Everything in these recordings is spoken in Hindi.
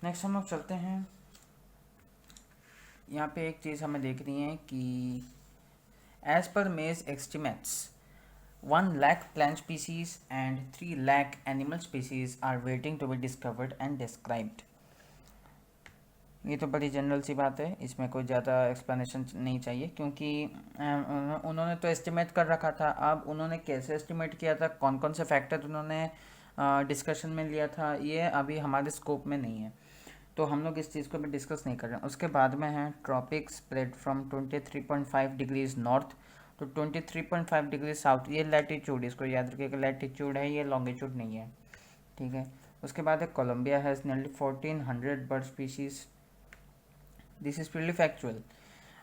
नेक्स्ट हम लोग चलते हैं, यहाँ पे एक चीज़ हमें देख रही है कि एज पर मेज estimates 1 lakh plant species and 3 lakh animal species are waiting to be discovered and described। ये तो बड़ी जनरल सी बात है, इसमें कोई ज़्यादा एक्सप्लेनेशन नहीं चाहिए, क्योंकि उन्होंने तो एस्टिमेट कर रखा था। अब उन्होंने कैसे एस्टिमेट किया था, कौन कौन से फैक्टर उन्होंने डिस्कशन में लिया था, ये अभी हमारे स्कोप में नहीं है, तो हम लोग इस चीज़ को भी डिस्कस नहीं कर रहे हैं। उसके बाद में है tropic spread from 23.5 degrees north to 23.5 degree south, ये लैटिट्यूड, इसको याद रखिएगा, लैटिट्यूड है, ये लॉन्गिट्यूड नहीं है, ठीक है। उसके बाद है Colombia has nearly 1400 bird species, this is purely factual.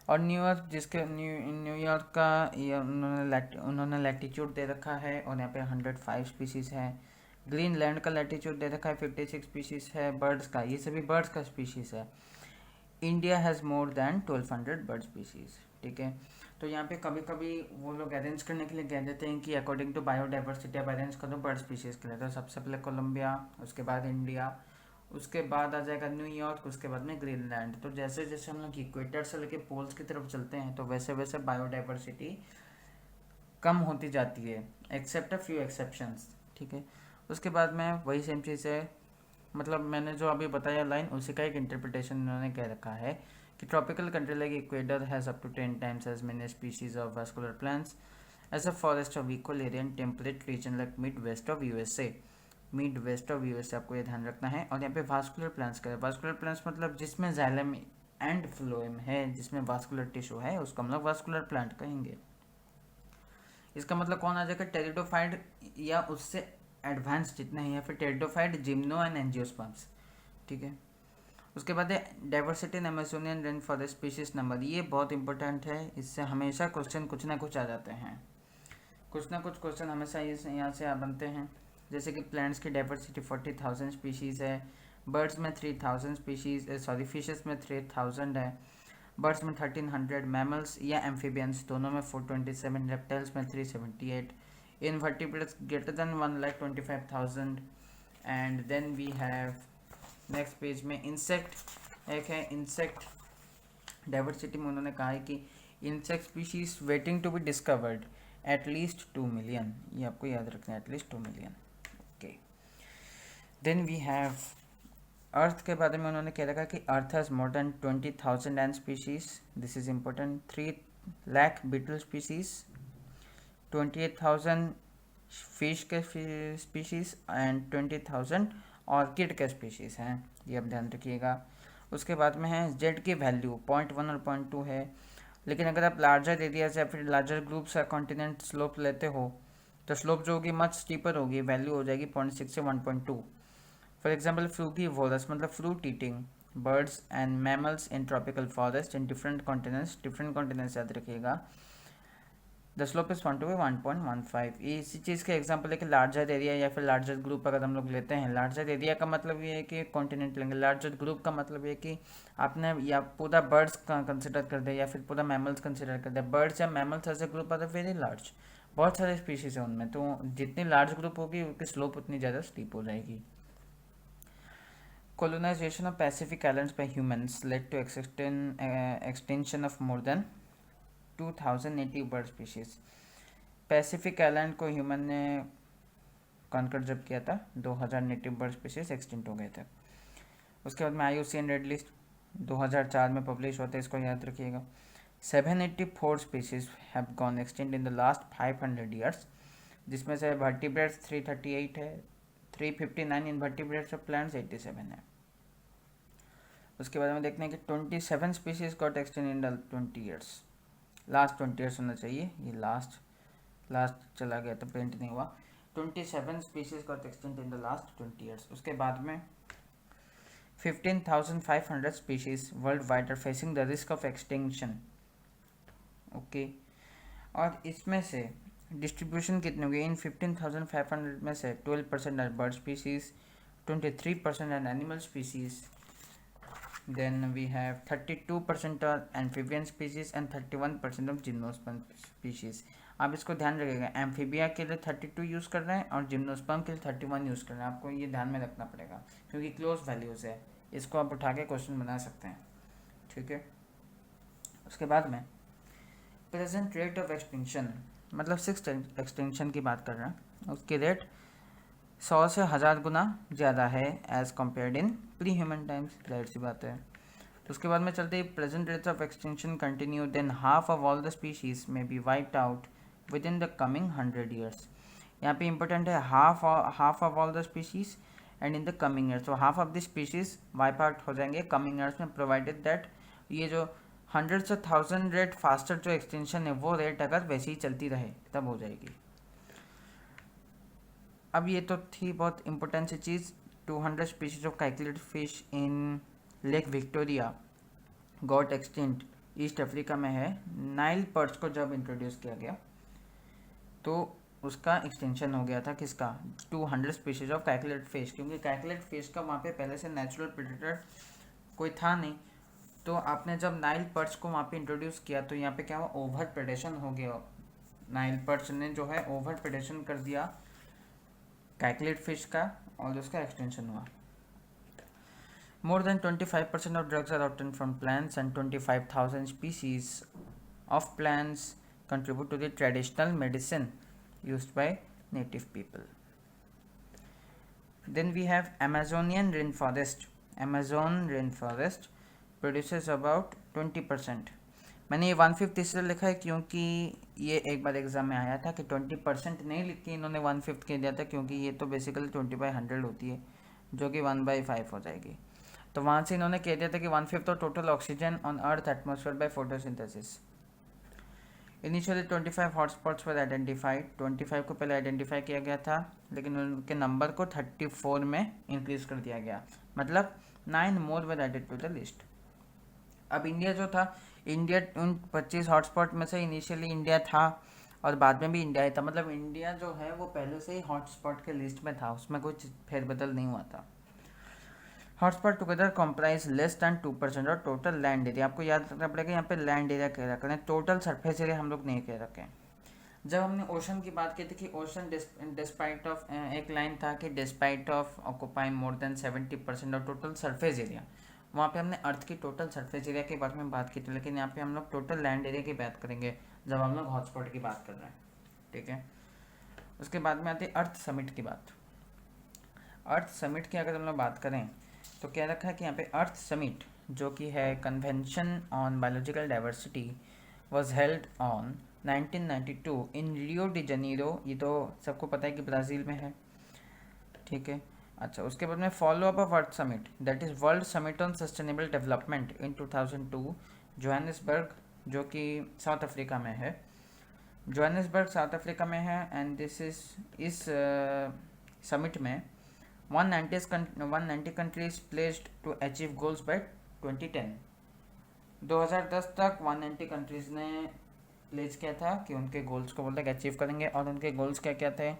और न्यूयॉर्क, जिसके न्यूयॉर्क का ये उन्होंने लैटिट्यूड दे रखा है और यहाँ पे 105 स्पीशीज़ है। ग्रीनलैंड का लैटिट्यूड दे रखा है 56 स्पीशीज़ है बर्ड्स का, ये सभी बर्ड्स का स्पीशीज़ है। India has more than 1200 bird species, ठीक है। तो यहाँ पे कभी कभी वो लोग अरेंज करने के लिए कह देते हैं कि अकॉर्डिंग टू बायोडाइवर्सिटी आप अरेंज करो बर्ड स्पीशीज़ के लिए। तो सबसे पहले कोलंबिया, उसके बाद इंडिया, उसके बाद आ जाएगा न्यूयॉर्क, उसके बाद में ग्रीनलैंड। तो जैसे जैसे हम लोग इक्वेटर से लेके पोल्स की तरफ चलते हैं तो वैसे वैसे बायोडाइवर्सिटी कम होती जाती है, एक्सेप्ट अ फ्यू एक्सेप्शंस, ठीक है। उसके बाद में वही सेम चीज़ है, मतलब मैंने जो अभी बताया लाइन, उसी का एक इंटरप्रिटेशन उन्होंने कह रखा है कि tropical country like equator has up to 10 times as many species of vascular plants as a forest of equal area in temperate region like Midwest of USA. Midwest of USA आपको ये ध्यान रखना है। और यहाँ पे वास्कुलर प्लांट्स का है, वास्कुलर प्लांट्स मतलब जिसमें जाइलम एंड फ्लोएम है, जिसमें वास्कुलर टिश्यू है, उसको हम लोग वास्कुलर प्लांट कहेंगे। इसका मतलब कौन आ जाएगा, टेरिडोफाइड या उससे एडवांस जितने हैं, या फिर टेरिडोफाइड, जिम्नो एंड एंजियोस्पर्म्स, ठीक है। उसके बाद है diversity in Amazonian rain forest species number, ये बहुत इंपॉर्टेंट है, इससे हमेशा क्वेश्चन कुछ ना कुछ आ जाते हैं, कुछ ना कुछ क्वेश्चन हमेशा यहाँ से बनते हैं। जैसे कि प्लांट्स की डाइवर्सिटी 40,000 स्पीशीज़ है, बर्ड्स में 3,000 स्पीशीज़, सॉरी फिशेस में 3,000 है, बर्ड्स में 1300, मैमल्स या एम्फीबियंस दोनों में 427, रेप्टाइल्स में 378, invertebrates greater than 1,25,000। And then we have next page में इंसेक्ट एक है। इंसेक्ट डाइवर्सिटी में उन्होंने कहा है कि insect species waiting to be discovered at least 2 million, ये आपको याद रखना है, at least 2 million, okay. Then we have earth के बारे में उन्होंने कह रखा कि earth has more than 20,000 and species, this is important. 3 lakh beetle species, 28,000 fish के स्पीशीज एंड 20,000 ऑर्किड के स्पीशीज हैं, ये आप ध्यान रखिएगा। उसके बाद में है जेड की वैल्यू 0.1 और 0.2 है, लेकिन अगर आप लार्जर एरियाज या फिर लार्जर ग्रुप्स या कॉन्टिनेंट स्लोप लेते हो तो स्लोप जो होगी मच स्टीपर होगी, वैल्यू हो जाएगी 0.6 से 1.2। फॉर एग्जाम्पल फ्रूगीवोरस मतलब fruit eating birds and mammals in tropical forest in different continents याद रखिएगा, द स्लोप इज 1 to 1.15। इसी चीज़ का एग्जांपल है कि लार्जर एरिया या फिर लार्जर ग्रुप अगर हम लोग लेते हैं, लार्जर एरिया का मतलब ये है कि कॉन्टिनेंट लेंगे, लार्जर ग्रुप का मतलब ये कि आपने या पूरा बर्ड्स का कंसिडर कर दिया या फिर पूरा मैमल्स कंसिडर कर दिया। बर्ड्स या mammals as a group are very large, बहुत सारे स्पीशीज है उनमें, तो जितनी लार्ज ग्रुप होगी उसकी स्लोप उतनी ज़्यादा स्टीप हो जाएगी। Colonization of Pacific Islands by humans led to extinction of more than 2,080 bird species। Pacific island को ह्यूमन ने कॉन्कर जब किया था 2000 नेटिव बर्ड स्पीशीज एक्सटिंक्ट हो गए थे। उसके बाद में IUCN रेड लिस्ट 2004 में पब्लिश होता है, इसको याद रखिएगा। 784 species have gone extinct in the last 500 years, जिसमें से वर्टिब्रेट्स 338 है, 359 इनवर्टिब्रेट्स ऑफ प्लांट्स 87 है। उसके बाद में देखते हैं कि 27 species got extinct in the 20 years, last 20 years होना चाहिए, ये लास्ट चला गया तो प्रिंट नहीं हुआ। 27 species got extinct in the last 20 years. उसके बाद में 15,500 species worldwide are facing the risk of extinction, okay. और इसमें से डिस्ट्रीब्यूशन कितनी होगी, इन 15,500 में से 12% are bird species, 23% are animal species, then we have 32% are amphibian species and 31% of gymnosperm species। आप इसको ध्यान रखिएगा, एम्फीबिया के लिए 32 यूज़ कर रहे हैं और जिम्नोस्पर्म के लिए 31 यूज़ कर रहे हैं, आपको ये ध्यान में रखना पड़ेगा क्योंकि क्लोज वैल्यूज़ है। इसको आप उठा के क्वेश्चन बना सकते हैं, ठीक है। उसके बाद में प्रेजेंट रेट ऑफ एक्सटिंक्शन, मतलब सिक्स एक्सटिंक्शन की बात कर रहे हैं, उसकी रेट 100 से 1000 गुना ज़्यादा है as compared in pre human times, जाहिर सी बात है। तो उसके बाद में चलते ही present rates of extinction continue, then half of all the species में be wiped out within the coming 100 years. यहाँ पे इंपॉर्टेंट है half of all the species and in the coming years, तो half of the species wipe out हो जाएंगे कमिंग ईयर्स में, प्रोवाइडेड दैट ये जो 100 से 1000 रेट फास्टर जो एक्सटेंशन है वो रेट अगर वैसे ही चलती रहे तब हो जाएगी। अब ये तो थी बहुत इंपॉर्टेंट सी चीज़। 200 species of calculated fish in Lake Victoria got extinct, East Africa में है। नाइल पर्च को जब इंट्रोड्यूस किया गया तो उसका एक्सटेंशन हो गया था किसका, 200 स्पीशीज ऑफ कैलकुलेटेड फिश, क्योंकि कैलकुलेटेड फिश का वहाँ पे पहले से नेचुरल प्रेडेटर कोई था नहीं। तो आपने जब नाइल पर्च को वहाँ पे इंट्रोड्यूस किया तो यहाँ पे क्या हुआ, ओवर प्रेडेशन हो गया। नाइल पर्च ने जो है ओवर प्रेडेशन कर दिया कैलकुलेट फिश का और उसका एक्सटेंशन हुआ। More than 25% of drugs are obtained from plants and 25,000 species of plants contribute to the traditional medicine used by native people. Then we have Amazonian rainforest. Amazon rainforest produces about 20%. मैंने ये 1/5 इसलिए लिखा है क्योंकि ये एक बार एग्जाम में आया था कि 20% नहीं लिख के इन्होंने 1/5 कह दिया था, क्योंकि ये तो बेसिकली 20/100 होती है जो कि 1/5 हो जाएगी। तो वहाँ से इन्होंने कह दिया था कि 1/5 of total oxygen on earth atmosphere by photosynthesis. Initially 25 hotspots पर आइडेंटिफाइड, 25 को पहले आइडेंटिफाई किया गया था लेकिन उनके नंबर को 34 में इंक्रीज कर दिया गया, मतलब 9 मोर वर एडेड टू द लिस्ट। अब इंडिया जो था, इंडिया उन 25 हॉटस्पॉट में से इनिशियली इंडिया था और बाद में भी इंडिया ही था, मतलब इंडिया जो है वो पहले से ही हॉटस्पॉट के लिस्ट में था, उसमें कुछ फेरबदल नहीं हुआ था। Hotspot together comprise less than 2% और टोटल लैंड एरिया, आपको याद रखना पड़ेगा यहाँ पे लैंड एरिया कह रखा है, टोटल सरफेस एरिया हम लोग नहीं कह रखे हैं। जब हमने ओशन की बात की थी कि ओशन डिस्पाइट ऑफ एक लाइन था कि despite of occupying more than 70% of total surface area, वहाँ पे हमने अर्थ की टोटल सरफेस एरिया के बारे में बात की थी, लेकिन यहाँ पे हम लोग टोटल लैंड एरिया की बात करेंगे जब हम लोग हॉटस्पॉट की बात कर रहे हैं, ठीक है। उसके बाद में आती है अर्थ समिट की बात। अर्थ समिट की अगर हम लोग बात करें तो क्या रखा है कि यहाँ पे अर्थ समिट जो कि है convention on biological diversity was held on 1992 in Rio de Janeiro, ये तो सबको पता है कि ब्राज़ील में है, ठीक है। अच्छा, उसके बाद में follow up of earth summit that is world summit on sustainable development in 2002 Johannesburg, जो कि साउथ अफ्रीका में है। जोहानिसबर्ग साउथ अफ्रीका में है एंड दिस इस समिट में 190 countries pledged to achieve goals by 2010। 2010 तक 190 कंट्रीज़ ने प्लेज किया था कि उनके गोल्स को बोलते अचीव करेंगे, और उनके गोल्स क्या क्या थे,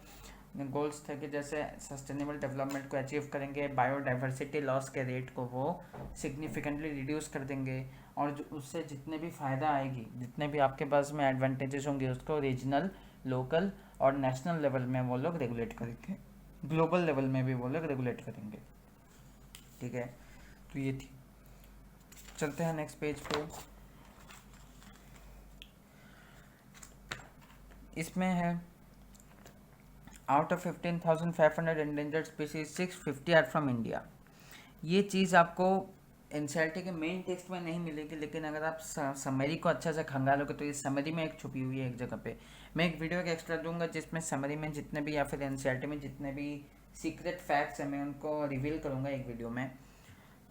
गोल्स थे कि जैसे सस्टेनेबल डेवलपमेंट को अचीव करेंगे, बायोडाइवर्सिटी लॉस के रेट को वो सिग्निफिकेंटली रिड्यूस कर देंगे, और जो उससे जितने भी फ़ायदा आएगी, जितने भी आपके पास में एडवांटेजेस होंगे उसको रीजनल, लोकल और नेशनल लेवल में वो लोग रेगुलेट करेंगे, ग्लोबल लेवल में भी वो लोग रेगुलेट करेंगे, ठीक है। तो ये थी, चलते हैं नेक्स्ट पेज पे। इसमें है out of 15,500 endangered species 650 are from India. ये चीज़ आपको एनसीईआरटी के मेन टेक्स्ट में नहीं मिलेगी, लेकिन अगर आप समरी को अच्छे से खंगालोगे तो ये समरी में एक छुपी हुई है एक जगह पे। मैं एक वीडियो एक एक्स्ट्रा दूंगा जिसमें समरी में जितने भी या फिर एनसीईआरटी में जितने भी सीक्रेट फैक्ट्स हैं मैं उनको रिवील करूंगा एक वीडियो में,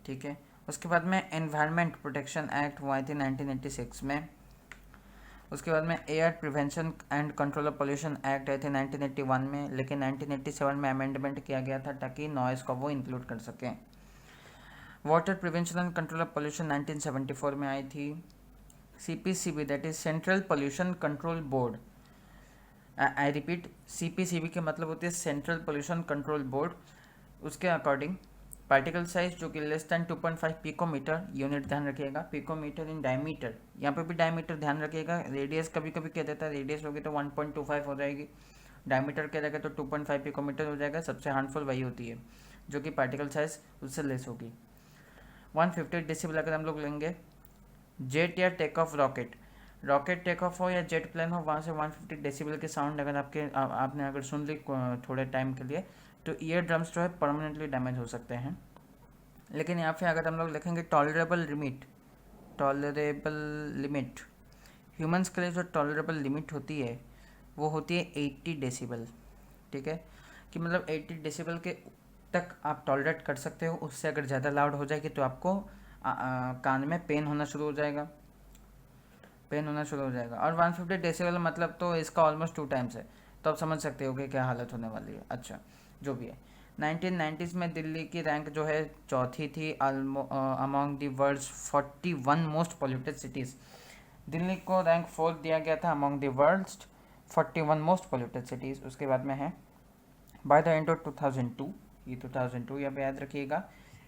ठीक है। उसके बाद में एनवायरनमेंट प्रोटेक्शन एक्ट हुआ थी 1986 में। उसके बाद में air prevention and control of pollution act आए थे 1981 में, लेकिन 1987 में अमेंडमेंट किया गया था ताकि नॉइज़ को वो इंक्लूड कर सकें। Water prevention and control of pollution 1974 में आई थी। CPCB that is central pollution control board, I repeat CPCB के मतलब होती है सेंट्रल पोल्यूशन कंट्रोल बोर्ड। उसके अकॉर्डिंग पार्टिकल साइज जो कि लेस दैन 2.5 पिकोमीटर, यूनिट ध्यान रखिएगा, पिकोमीटर इन डायमीटर, यहाँ पे भी डायमीटर ध्यान रखिएगा। रेडियस कभी कभी कह देता है, रेडियस होगी तो 1.25 हो जाएगी, डायमीटर कह देगा तो 2.5 पिकोमीटर हो जाएगा। सबसे हार्मफुल वही होती है जो कि पार्टिकल साइज उससे लेस होगी। 150 डेसिबल अगर हम लोग लेंगे जेट या take off rocket take off हो या जेट प्लेन हो, वहाँ से 150 डेसिबल के साउंड अगर आपने अगर सुन ली थोड़े टाइम के लिए, तो ईयर ड्रम्स जो है परमानेंटली डैमेज हो सकते हैं। लेकिन यहाँ पे अगर हम लोग लिखेंगे टॉलरेबल लिमिट, ह्यूमंस के लिए जो टॉलरेबल लिमिट होती है वो होती है 80 डेसिबल। ठीक है, कि मतलब 80 डेसिबल के तक आप टॉलरेट कर सकते हो, उससे अगर ज़्यादा लाउड हो जाएगी तो आपको कान में पेन होना शुरू हो जाएगा, और 150 डेसिबल मतलब तो इसका ऑलमोस्ट 2 टाइम्स है, तो आप समझ सकते हो कि क्या हालत होने वाली है। अच्छा, जो भी है, 1990s में दिल्ली की रैंक जो है चौथी थी among the world's 41 most polluted cities. Delhi को रैंक 4 दिया गया था among the world's 41 most polluted cities. उसके बाद में है बाय द एंड ऑफ 2002, ये 2002 यहाँ पे याद रखिएगा,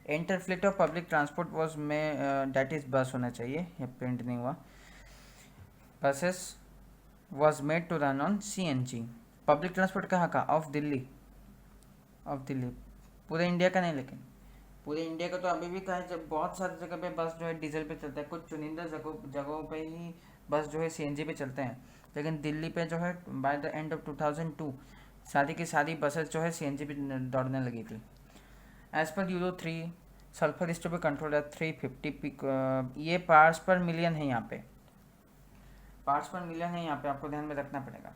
entire fleet of public transport was में डैट इज़ बस होना चाहिए, ये प्रिंट नहीं हुआ, buses was made to run on CNG। Public transport कहाँ का? ऑफ दिल्ली, पूरे इंडिया का नहीं, लेकिन पूरे इंडिया का तो अभी भी कहा है, जब बहुत सारी जगह पे बस जो है डीजल पे चलता है, कुछ चुनिंदा जगहों पे ही बस जो है CNG पे चलते हैं, लेकिन दिल्ली पे जो है बाय द एंड ऑफ 2002 सारी की सारी बसेस जो है CNG पे दौड़ने लगी थी। एज पर Euro 3 sulphur is to be control at 350 ये पार्ट्स पर मिलियन है, यहाँ पे पार्ट्स पर मिलियन है, यहाँ पे आपको ध्यान में रखना पड़ेगा।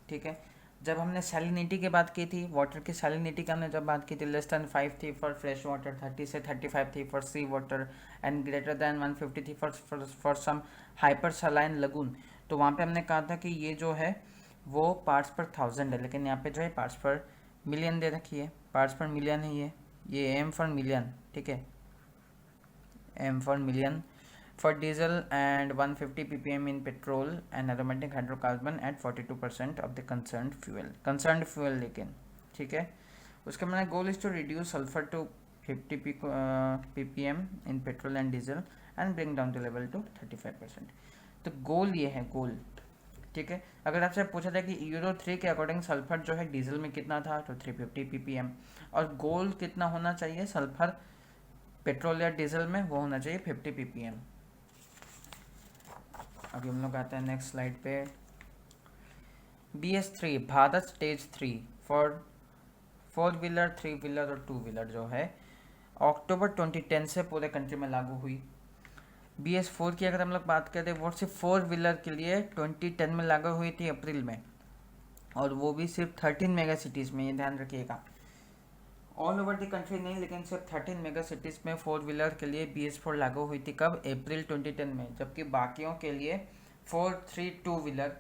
ठीक है, जब हमने सैलिनिटी की बात की थी, वाटर की सैलिनिटी की हमने जब बात की थी, लेस देन 5 थी फॉर फ्रेश वाटर, 30 से 35 थी for sea water, and greater than 150 थी for some hypersaline lagoon. तो वहाँ पे हमने कहा था कि ये जो है वो पार्ट्स पर 1000 है, लेकिन यहाँ पे जो है पार्ट्स पर मिलियन दे रखी है, पार्ट्स पर मिलियन है ये एम फॉर मिलियन। ठीक है, M for million for diesel and 150 ppm in petrol and aromatic hydrocarbon at 42% of the concerned fuel लेकिन ठीक है। उसके मैंने goal is to reduce sulphur to 50 ppm in petrol and diesel and bring down the level to 35%। तो गोल ये है, गोल। ठीक है, अगर आपसे पूछा जाए कि यूरो 3 के अकॉर्डिंग सल्फर जो है डीजल में कितना था, तो 350 ppm, और गोल कितना होना चाहिए सल्फर पेट्रोल या डीजल में, वो होना चाहिए 50 ppm। अभी हम लोग आते हैं नेक्स्ट स्लाइड पे। BS3 Bharat stage 3 for 4 wheeler 3 wheeler और 2 व्हीलर जो है अक्टूबर 2010 से पूरे कंट्री में लागू हुई। BS4 की अगर हम लोग बात करें, वो सिर्फ 4 व्हीलर के लिए 2010 में लागू हुई थी अप्रैल में, और वो भी सिर्फ 13 मेगा सिटीज़ में, ये ध्यान रखिएगा, ऑल ओवर द कंट्री नहीं, लेकिन सिर्फ 13 मेगा सिटीज़ में 4 व्हीलर के लिए BS4 लागू हुई थी। कब? अप्रैल 2010 में, जबकि बाकियों के लिए 4, 3, 2 व्हीलर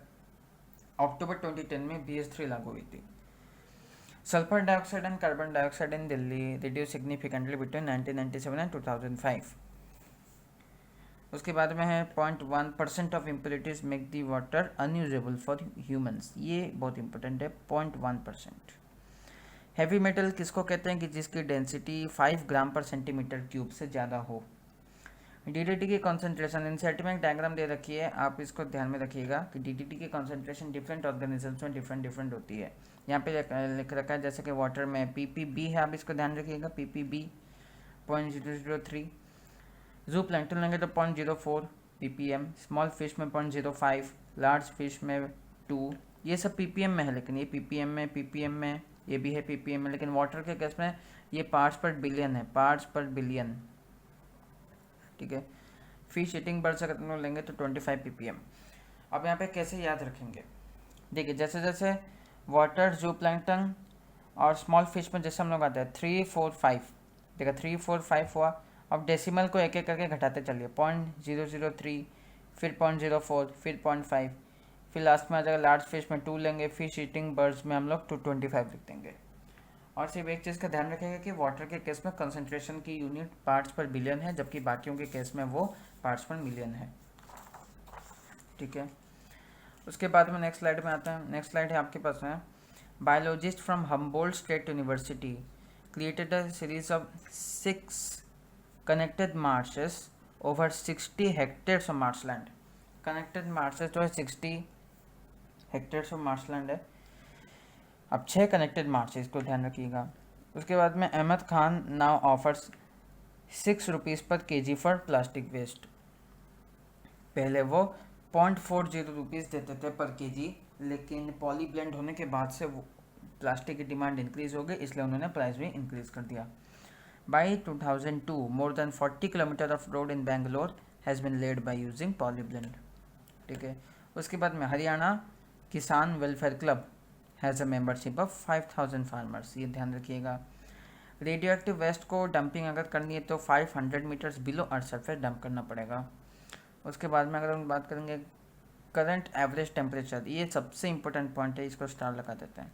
अक्टूबर 2010 में BS3 लागू हुई थी। Sulphur dioxide and carbon dioxide in Delhi reduce significantly between 1997 and 2005। उसके बाद में है 0.1% of impurities make the water unusable for humans, ये बहुत इंपॉर्टेंट है, 0.1%। हैवी मेटल किसको कहते हैं? कि जिसकी डेंसिटी 5 ग्राम पर सेंटीमीटर क्यूब से ज़्यादा हो। DDT की कॉन्सेंट्रेशन, एनसीईआरटी में एक डायग्राम दे रखी है, आप इसको ध्यान में रखिएगा कि DDT की कॉन्सेंट्रेशन डिफरेंट ऑर्गेनिजम्स में डिफरेंट होती है। यहाँ पे लिख रखा है जैसे कि वाटर में PPB है, आप इसको ध्यान रखिएगा, PPB 0.003, जू प्लैंक्टन लेंगे तो 0.04 ppm, स्मॉल फिश में 0.05, लार्ज फिश में 2, ये सब ppm में है, लेकिन ये ppm में ये भी है ppm में, लेकिन वाटर के केस में ये पार्ट्स पर बिलियन है, पार्ट्स पर बिलियन। ठीक है, फिश ईटिंग बर्ड्स अगर हम लोग लेंगे तो 25 ppm। अब यहाँ पे कैसे याद रखेंगे? देखिए, जैसे जैसे वाटर, जू प्लैंक्टन और स्मॉल फिश में जैसे हम लोग आते हैं 3, 4, 5, देखा 3, 4, 5 हुआ। अब डेसिमल को एक एक करके घटाते चलिए, 0.003, फिर 0.04, फिर 0.5, फिर लास्ट में आ जाएगा लार्ज फिश में 2 लेंगे, फिश ईटिंग बर्ड्स में हम लोग 225 लिख देंगे। और सिर्फ एक चीज़ का ध्यान रखेगा कि वाटर के केस में कंसंट्रेशन की यूनिट पार्ट्स पर बिलियन है, जबकि बाकियों के केस में वो पार्ट्स पर मिलियन है। ठीक है, उसके बाद में नेक्स्ट स्लाइड में आते हैं। नेक्स्ट स्लाइड है आपके पास में, biologist from Humboldt state university created a series of 6 connected marches over 60 hectares of marshland. Connected marches जो है 60 हेक्टेयर्स ऑफ मार्शलैंड है। अब 6 कनेक्टेड मार्शेस को ध्यान रखिएगा। उसके बाद में अहमद खान नाउ ऑफर्स ₹6 पर केजी फॉर प्लास्टिक वेस्ट। पहले वो ₹0.40 देते थे पर केजी, लेकिन पॉली ब्लेंड होने के बाद से वो प्लास्टिक की डिमांड इंक्रीज हो गई, इसलिए उन्होंने प्राइस भी इंक्रीज कर दिया। By 2002 more than 40 kilometres of road in Bangalore has been laid by using polyblend. ठीक है, उसके बाद में Haryana Kisan welfare club has a membership of 5000 farmers. ये ध्यान रखिएगा। रेडियो एक्टिव वेस्ट को डंपिंग अगर करनी है तो 500 metres below earth surface dump करना पड़ेगा। उसके बाद में अगर हम बात करेंगे करंट एवरेज टेम्परेचर, ये सबसे इंपॉर्टेंट पॉइंट है, इसको स्टार लगा देते हैं।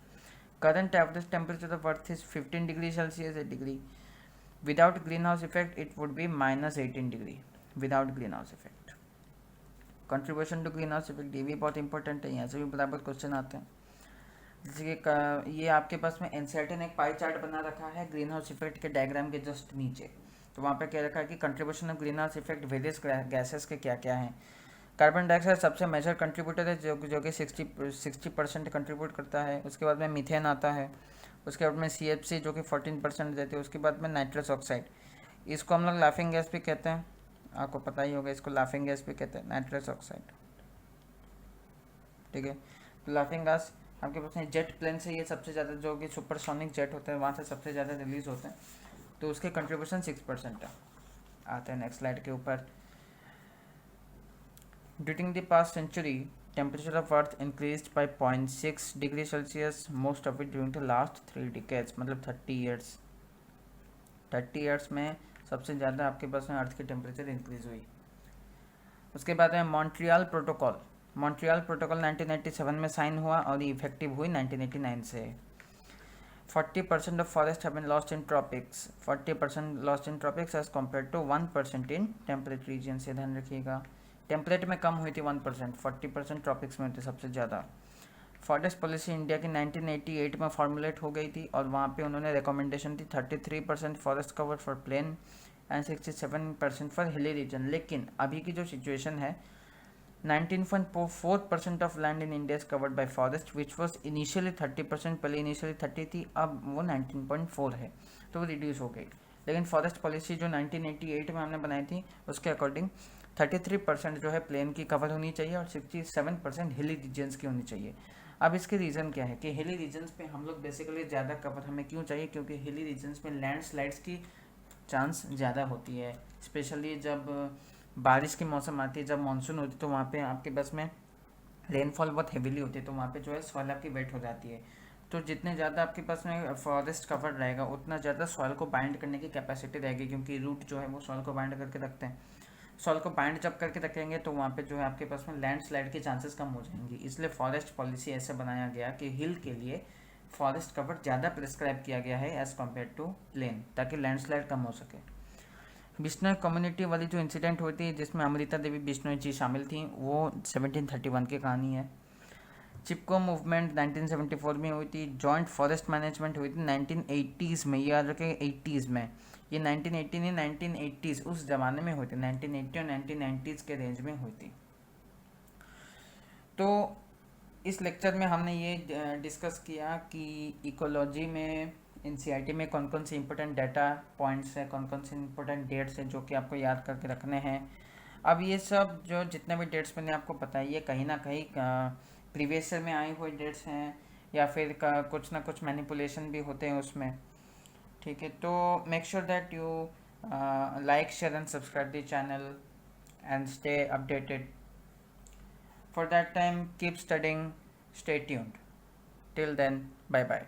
Current average temperature of earth is 15 degree Celsius a degree. Without greenhouse effect it would be -18 degree without greenhouse effect. Contribution to greenhouse effect, ये भी बहुत इंपॉर्टेंट है, यहाँ से भी बराबर क्वेश्चन आते हैं। जैसे कि ये आपके पास में एनसीईआरटी ने एक पाई चार्ट बना रखा है ग्रीन हाउस इफेक्ट के डायग्राम के जस्ट नीचे। तो वहाँ पे क्या रखा है कि contribution of green house effect various gases के क्या क्या हैं। कार्बन डाइऑक्साइड सबसे मेजर कंट्रीब्यूटर है, जो कि 60% कंट्रीब्यूट करता है। उसके बाद में मीथेन आता है। उसके बाद में CFC जो कि 14% देते हैं। उसके बाद में नाइट्रस ऑक्साइड, इसको हम लोग लाफिंग गैस भी कहते हैं, आपको पता ही होगा, इसको लाफिंग गैस भी कहते हैं, नाइट्रस ऑक्साइड। ठीक है, तो लाफिंग गैस आपके पास में जेट प्लेन से ये सबसे ज़्यादा, जो कि सुपरसोनिक जेट होते हैं वहाँ से सबसे ज़्यादा रिलीज होते हैं, तो उसके कंट्रीब्यूशन 6% है। आते हैं नेक्स्ट स्लाइड के ऊपर। During the past century temperature of earth increase by 0.6 degree Celsius, most of it during the last 3 decades, मतलब 30 ईयर्स। 30 ईयर्स में सबसे ज़्यादा आपके पास में अर्थ की टेम्परेचर इंक्रीज हुई। उसके बाद में मॉन्ट्रियल प्रोटोकॉल 1987 में साइन हुआ और ये इफेक्टिव हुई 1989 से। 40% of forest have been lost in tropics, 40% lost in tropics as compare to 1% in temperate region से। ध्यान रखिएगा, टेम्परेट में कम हुई थी 1%, 40% ट्रॉपिक्स में हुई थी सबसे ज़्यादा। फॉरेस्ट पॉलिसी इंडिया की 1988 में फॉर्मुलेट हो गई थी और वहाँ पे उन्होंने रिकमेंडेशन थी 33% forest cover for plain and 67% for hilly region. लेकिन अभी की जो सिचुएशन है, 19.4% of land in India is covered by forest, which was initially 30%, पहले इनिशियली 30 थी, अब वो 19.4 है, तो वो रिड्यूस हो गई। लेकिन फॉरेस्ट पॉलिसी जो 1988 में हमने बनाई थी उसके अकॉर्डिंग 33% जो है प्लेन की कवर होनी चाहिए और 67% हिली रीजन्स की होनी चाहिए। अब इसके रीज़न क्या है कि हिली रीजन्स पे हम लोग बेसिकली ज़्यादा कवर हमें क्यों चाहिए, क्योंकि हिली रीजन्स में लैंडस्लाइड्स की चांस ज़्यादा होती है, स्पेशली जब बारिश की मौसम आती है, जब मानसून होती है, तो वहाँ पे आपके पास में रेनफॉल बहुत हेवीली होती है, तो वहाँ पे जो है सॉइल आपकी वेट हो जाती है। तो जितने ज़्यादा आपके पास में फॉरेस्ट कवर रहेगा उतना ज़्यादा सॉइल को बाइंड करने की कैपेसिटी रहेगी, क्योंकि रूट जो है वो सॉइल को बाइंड करके रखते हैं। सॉइल को बाइंड जब करके रखेंगे तो वहाँ पे जो है आपके पास में लैंडस्लाइड के चांसेस कम हो जाएंगे। इसलिए फॉरेस्ट पॉलिसी ऐसे बनाया गया कि हिल के लिए फॉरेस्ट कवर ज़्यादा प्रिस्क्राइब किया गया है एज़ कम्पेयर टू प्लेन, ताकि लैंडस्लाइड कम हो सके। बिश्नोई कम्युनिटी वाली जो इंसिडेंट हुई थी जिसमें अमृता देवी बिश्नोई जी शामिल थी, वो 1731 की कहानी है। चिपको मूवमेंट 1974 में हुई थी। जॉइंट फॉरेस्ट मैनेजमेंट हुई थी 1980s में, याद रखें 80s में, ये 1980 नहीं 1980s उस ज़माने में हुई थी, 1980 और 1990s के रेंज में हुई थी। तो इस लेक्चर में हमने ये डिस्कस किया कि इकोलॉजी में एनसीईआरटी में कौन कौन से इंपॉर्टेंट डाटा पॉइंट्स हैं, कौन कौन से इंपॉर्टेंट डेट्स हैं जो कि आपको याद करके रखने हैं। अब ये सब जो जितने भी डेट्स मैंने आपको बताई, ये कहीं ना कहीं प्रीवियस ईयर में आई हुई डेट्स हैं या फिर कुछ ना कुछ मैनिपुलेशन भी होते हैं उसमें। ठीक है, तो make sure that you like, share and subscribe the channel and stay updated. For that time, keep studying, stay tuned. Till then, bye bye.